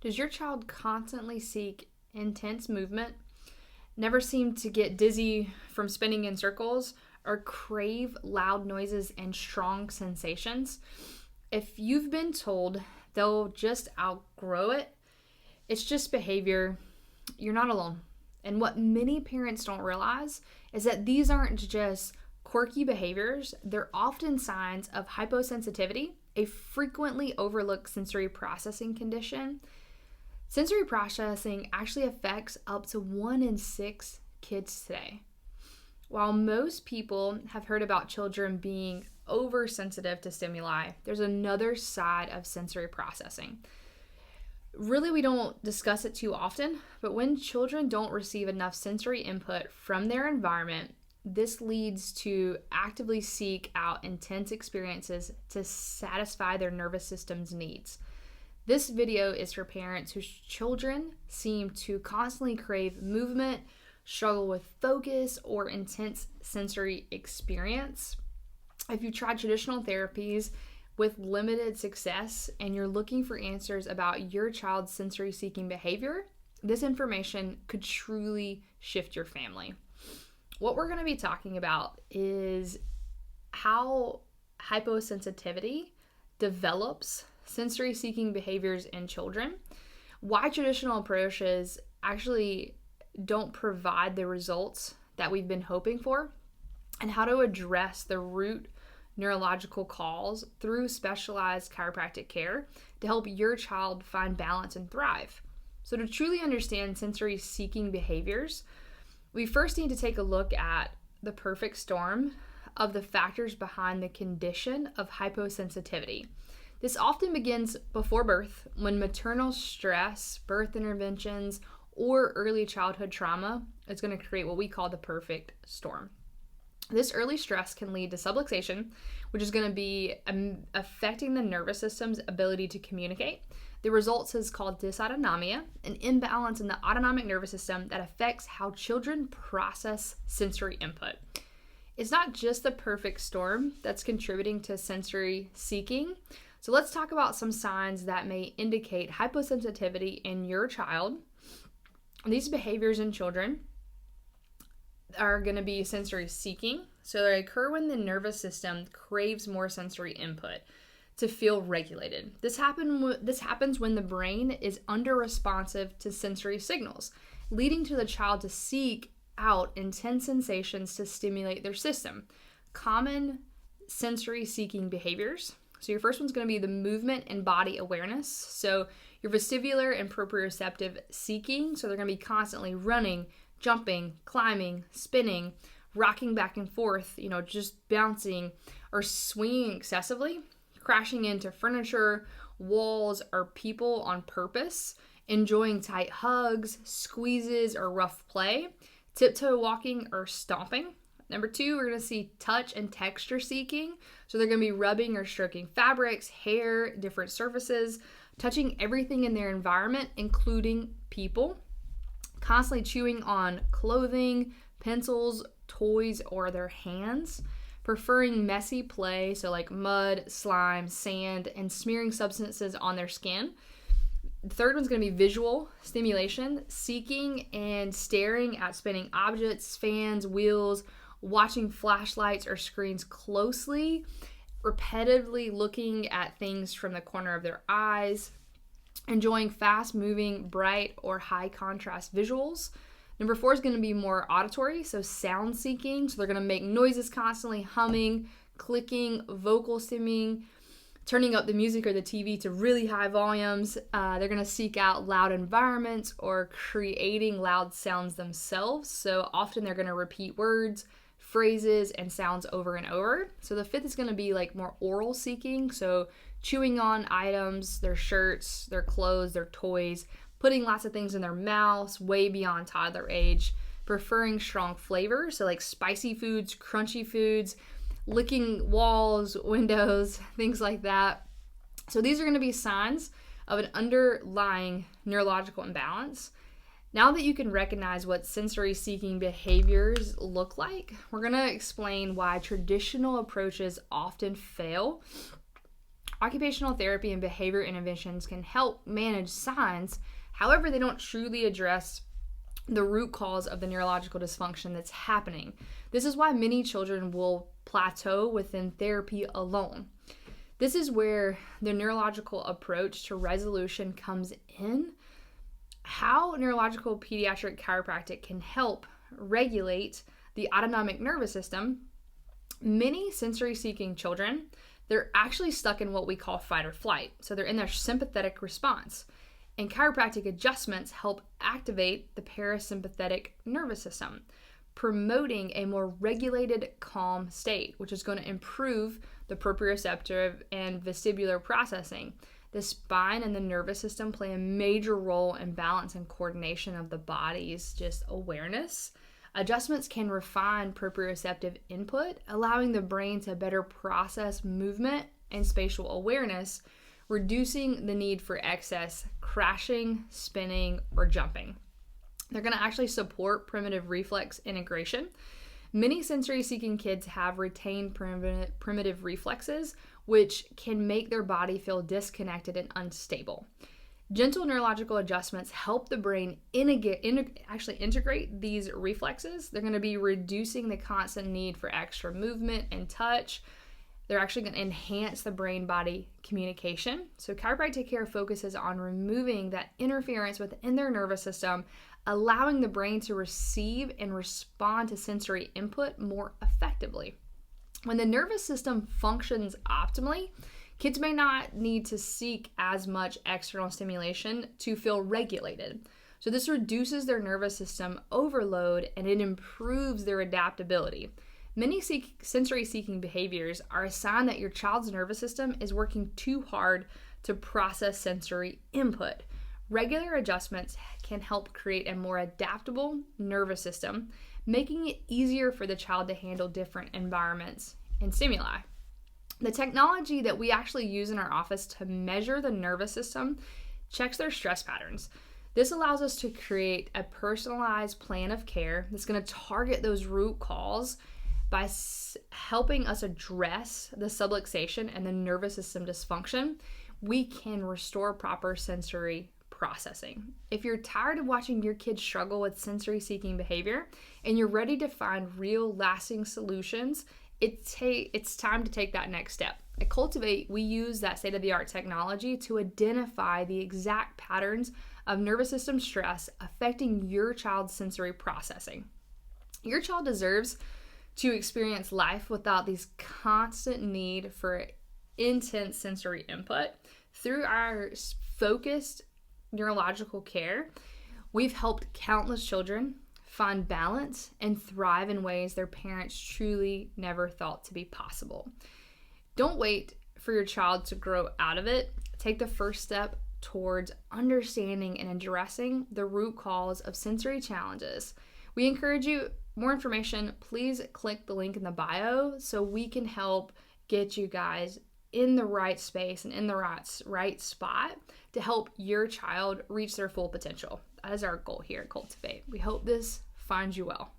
Does your child constantly seek intense movement, never seem to get dizzy from spinning in circles, or crave loud noises and strong sensations? If you've been told they'll just outgrow it, it's just behavior, you're not alone. And what many parents don't realize is that these aren't just quirky behaviors, they're often signs of hyposensitivity, a frequently overlooked sensory processing condition. Sensory processing actually affects up to 1 in 6 kids today. While most people have heard about children being oversensitive to stimuli, there's another side of sensory processing. Really, we don't discuss it too often, but when children don't receive enough sensory input from their environment, this leads to actively seek out intense experiences to satisfy their nervous system's needs. This video is for parents whose children seem to constantly crave movement, struggle with focus, or intense sensory experience. If you tried traditional therapies with limited success and you're looking for answers about your child's sensory seeking behavior, this information could truly shift your family. What we're going to be talking about is how hyposensitivity develops sensory seeking behaviors in children, why traditional approaches actually don't provide the results that we've been hoping for, and how to address the root neurological cause through specialized chiropractic care to help your child find balance and thrive. So to truly understand sensory seeking behaviors, we first need to take a look at the perfect storm of the factors behind the condition of hyposensitivity. This often begins before birth when maternal stress, birth interventions, or early childhood trauma is going to create what we call the perfect storm. This early stress can lead to subluxation, which is going to be affecting the nervous system's ability to communicate. The result is called dysautonomia, an imbalance in the autonomic nervous system that affects how children process sensory input. It's not just the perfect storm that's contributing to sensory seeking. So let's talk about some signs that may indicate hyposensitivity in your child. These behaviors in children are going to be sensory seeking. So they occur when the nervous system craves more sensory input to feel regulated. This happens when the brain is under-responsive to sensory signals, leading to the child to seek out intense sensations to stimulate their system. Common sensory seeking behaviors. So your first one's going to be the movement and body awareness. So your vestibular and proprioceptive seeking. So they're going to be constantly running, jumping, climbing, spinning, rocking back and forth, just bouncing or swinging excessively, crashing into furniture, walls, or people on purpose, enjoying tight hugs, squeezes, or rough play, tiptoe walking or stomping. Number 2, we're going to see touch and texture seeking. So they're going to be rubbing or stroking fabrics, hair, different surfaces, touching everything in their environment, including people, constantly chewing on clothing, pencils, toys, or their hands, preferring messy play, so like mud, slime, sand, and smearing substances on their skin. The third one's going to be visual stimulation, seeking and staring at spinning objects, fans, wheels, watching flashlights or screens closely, repetitively looking at things from the corner of their eyes, enjoying fast-moving, bright, or high-contrast visuals. Number 4 is going to be more auditory, so sound seeking. So they're going to make noises constantly, humming, clicking, vocal stimming, turning up the music or the TV to really high volumes. They're going to seek out loud environments or creating loud sounds themselves. So often they're going to repeat words, phrases, and sounds over and over. So the 5th is going to be like more oral seeking. So chewing on items, their shirts, their clothes, their toys, putting lots of things in their mouths way beyond toddler age, preferring strong flavors, so like spicy foods, crunchy foods, licking walls, windows, things like that. So these are going to be signs of an underlying neurological imbalance. Now that you can recognize what sensory seeking behaviors look like, we're going to explain why traditional approaches often fail Occupational therapy and behavior interventions can help manage signs. However, they don't truly address the root cause of the neurological dysfunction that's happening. This is why many children will plateau within therapy alone. This is where the neurological approach to resolution comes in. How neurological pediatric chiropractic can help regulate the autonomic nervous system. Many sensory-seeking children, they're actually stuck in what we call fight or flight. So they're in their sympathetic response. And chiropractic adjustments help activate the parasympathetic nervous system, promoting a more regulated, calm state, which is going to improve the proprioceptive and vestibular processing. The spine and the nervous system play a major role in balance and coordination of the body's just awareness. Adjustments can refine proprioceptive input, allowing the brain to better process movement and spatial awareness, reducing the need for excess crashing, spinning, or jumping. They're going to actually support primitive reflex integration. Many sensory-seeking kids have retained primitive reflexes, which can make their body feel disconnected and unstable. Gentle neurological adjustments help the brain integrate these reflexes. They're going to be reducing the constant need for extra movement and touch. They're actually going to enhance the brain-body communication. So chiropractic care focuses on removing that interference within their nervous system, allowing the brain to receive and respond to sensory input more effectively. When the nervous system functions optimally, kids may not need to seek as much external stimulation to feel regulated. So this reduces their nervous system overload and it improves their adaptability. Many sensory-seeking behaviors are a sign that your child's nervous system is working too hard to process sensory input. Regular adjustments can help create a more adaptable nervous system, making it easier for the child to handle different environments and stimuli. The technology that we actually use in our office to measure the nervous system checks their stress patterns. This allows us to create a personalized plan of care that's going to target those root cause by helping us address the subluxation and the nervous system dysfunction. We can restore proper sensory processing. If you're tired of watching your kids struggle with sensory-seeking behavior and you're ready to find real lasting solutions, it's time to take that next step. At Cultivate, we use that state-of-the-art technology to identify the exact patterns of nervous system stress affecting your child's sensory processing. Your child deserves to experience life without this constant need for intense sensory input. Through our focused neurological care, we've helped countless children find balance and thrive in ways their parents truly never thought to be possible. Don't wait for your child to grow out of it. Take the first step towards understanding and addressing the root cause of sensory challenges. We encourage you, more information, please click the link in the bio so we can help get you guys in the right space and in the right spot to help your child reach their full potential. That is our goal here at Cultivate. We hope this finds you well.